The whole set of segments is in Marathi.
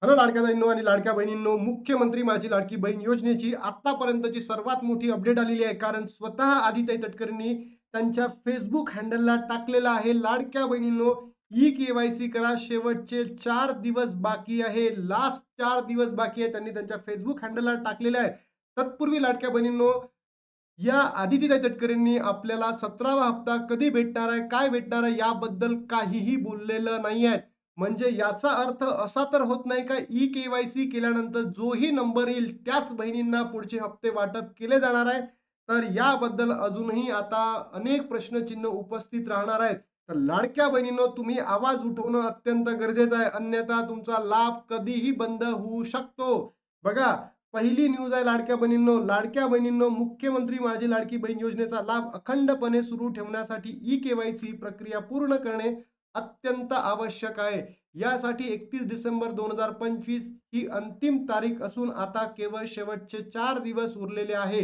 हॅलो लाडक्या बहिणींनो आणि लाडक्या बहिणींनो, मुख्यमंत्री माझी लाडकी बहीण योजनेची आतापर्यंतची सर्वात मोठी अपडेट आलेली आहे. कारण स्वतः आदिताई तटकरेंनी त्यांच्या फेसबुक हँडलला टाकलेलं आहे, लाडक्या बहिणींनो, ई-के-वाय-सी करा. शेवटचे 4 दिवस बाकी आहे. लास्ट 4 दिवस बाकी आहे. त्यांनी त्यांच्या फेसबुक हँडलला टाकलेलं आहे. तत्पूर्वी लाडक्या बहिणींनो, या आदितीताई तटकरेंनी आपल्याला 17वा हप्ता कधी भेटणार आहे, काय भेटणार आहे याबद्दल काहीही बोललेलं नाहीये. म्हणजे याचा अर्थ असा तर होत नाही का ई-के-वाय-सी केल्यानंतर जोही नंबर येईल त्याच बहिणींना पुढचे हप्ते वाटप केले जाणार आहे. तर याबद्दल अजूनही आता अनेक प्रश्नचिन्ह उपस्थित राहणार आहेत. तर लाडक्या बहिणींनो, तुम्ही आवाज उठवणं अत्यंत गरजेचं आहे. अन्यथा तुमचा लाभ कधीही बंद होऊ शकतो. बघा, पहिली न्यूज आहे लाडक्या बहिणींनो, मुख्यमंत्री माझी लाडकी बहीण योजनेचा लाभ अखंडपणे सुरू ठेवण्यासाठी ई-के-वाय-सी प्रक्रिया पूर्ण करणे अत्यंत आवश्यक आहे. यासाठी 31 डिसेंबर 2025 ही अंतिम तारीख असून आता केवळ शेवटचे 4 दिवस उरलेले आहे.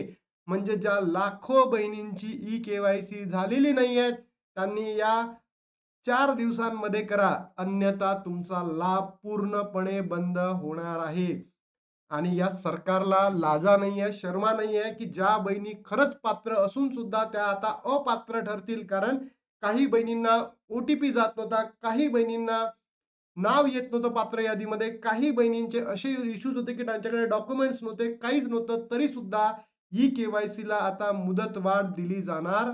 म्हणजे ज्या लाखो बहिणींची ई-के-वाय-सी झालेली नाहीये, त्यांनी या 4 दिवसांमध्ये करा. अन्यथा तुमचा लाभ पूर्णपणे बंद होणार आहे. आणि या सरकारला लाजा नाहीये, शर्मा नाहीये, की ज्या बहिणी खरंच पात्र असून सुद्धा त्या आता अपात्र ठरतील. कारण काही बहिणींना ओ-टी-पी जात नव्हता, काही बहिणींना नाव येत नव्हतं पात्र यादीमध्ये, काही बहिणींचे असे इश्यूज होते, की त्यांच्याकडे डॉक्युमेंट्स नव्हते, काहीच नव्हतं. तरीसुद्धा ई-के-वाय-सीला आता मुदतवाढ दिली जाणार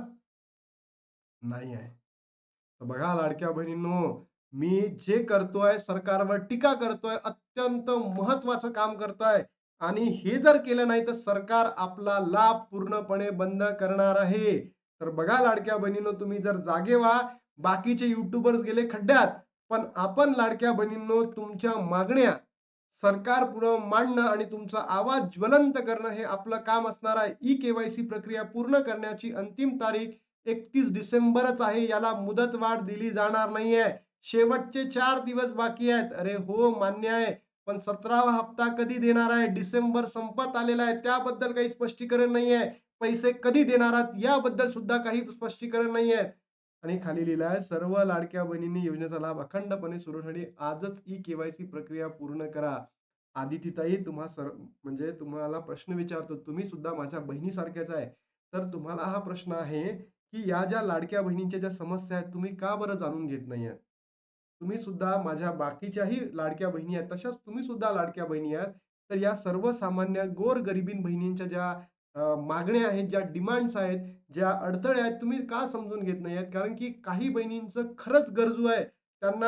नाही आहे. तर बघा लाडक्या बहिणींनो, मी जे करतोय, सरकारवर टीका करतोय, अत्यंत महत्त्वाचं काम करतोय आणि हे जर केलं नाही, तर सरकार आपला लाभ पूर्णपणे बंद करणार आहे. तर बघा लाडक्या बहिणींनो, तुम्ही जर जागे व्हा. बाकीचे यूट्यूबर्स गेले खड्ड्यात, पण आपण लाडक्या बहिणींनो, तुमच्या मागण्या सरकारपुढं मांडणं आणि तुमचा आवाज ज्वलंत करणं हे आपलं काम असणार आहे. ई-के-वाय-सी प्रक्रिया पूर्ण करण्याची अंतिम तारीख 31 डिसेंबरच आहे. याला मुदतवाढ दिली जाणार नाहीये. शेवटचे 4 दिवस बाकी आहेत. अरे हो, मान्य आहे. पण 17वा हप्ता कधी देणार आहे? डिसेंबर संपत आलेला आहे. त्याबद्दल काही स्पष्टीकरण नाहीये. पैसे कधी देणार आहात याबद्दल सुद्धा काही स्पष्टीकरण नाहीये. आणि खाली लिहिलं आहे, सर्व लाडक्या बहिणींनी योजनेचा लाभ अखंडपणे सुरूसाठी आजच ई-के-वाय-सी प्रक्रिया पूर्ण करा. आदितीताई, म्हणजे तुम्हाला प्रश्न विचारतो. तुम्ही सुद्धा माझ्या बहिणीसारख्याच आहे. तर तुम्हाला हा प्रश्न आहे, की या ज्या लाडक्या बहिणींच्या ज्या समस्या आहेत, तुम्ही का बरं जाणून घेत नाहीये? तुम्ही सुद्धा माझ्या बाकीच्याही लाडक्या बहिणी आहेत, तशाच तुम्ही सुद्धा लाडक्या बहिणी आहात. तर या सर्वसामान्य गोरगरिबीण बहिणींच्या ज्या मागण्या आहेत, ज्या डिमांड्स आहेत, ज्या अडथळे आहेत, तुम्ही का समजून घेत नाही आहेत? कारण की काही बहिणींचं खरंच गरजू आहे. त्यांना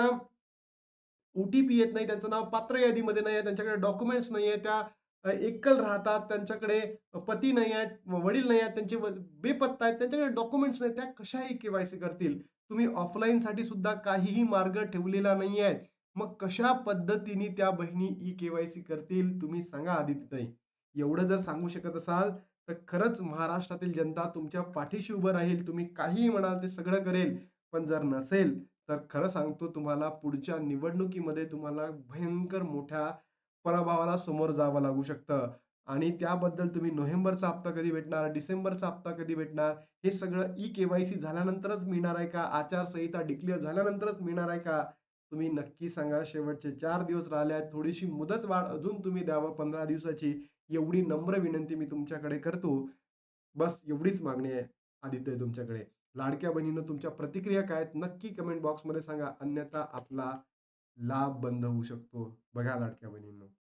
ओ-टी-पी येत नाही, त्यांचं नाव पात्र यादीमध्ये नाही आहे, त्यांच्याकडे डॉक्युमेंट्स नाही आहे, त्या एकल राहतात, त्यांच्याकडे पती नाही आहेत, वडील नाही आहेत, त्यांचे बेपत्ता आहेत, त्यांच्याकडे डॉक्युमेंट्स नाहीत, त्या कशाही के-वाय-सी करतील. तुम्ही ऑफलाईनसाठी सुद्धा काहीही मार्ग ठेवलेला नाही आहे. मग कशा पद्धतीने त्या बहिणी ई-के-वाय-सी करतील, तुम्ही सांगा आदित्यताई. एवढं जर सांगू शकत असाल, तर खरंच महाराष्ट्रातील जनता तुमच्या पाठीशी उभं राहील. तुम्ही काहीही म्हणाल ते सगळं करेल. पण जर नसेल, तर खरं सांगतो तुम्हाला पुढच्या निवडणुकीमध्ये तुम्हाला भयंकर मोठ्या पराभवाला समोर जावं लागू शकतं. आणि त्याबद्दल तुम्ही नोव्हेंबरचा हप्ता कधी भेटणार, डिसेंबरचा हप्ता कधी भेटणार, हे सगळं ई-के-वाय-सी झाल्यानंतरच मिळणार आहे का? आचारसंहिता डिक्लेअर झाल्यानंतरच मिळणार आहे का? तुम्ही नक्की सांगा. शेवटचे 4 दिवस राहिले आहेत. थोडीशी मुदतवाढ अजून तुम्ही द्यावं 15 दिवसाची, एवढी नम्र विनंती मी तुमच्याकडे करतो. बस एवढीच मागणी आहे आदित्य तुमच्याकडे. लाडक्या बहिणींनो, तुमच्या प्रतिक्रिया काय आहेत? नक्की कमेंट बॉक्समध्ये सांगा. अन्यथा आपला लाभ बंद होऊ शकतो. बघा लाडक्या बहिणींनो.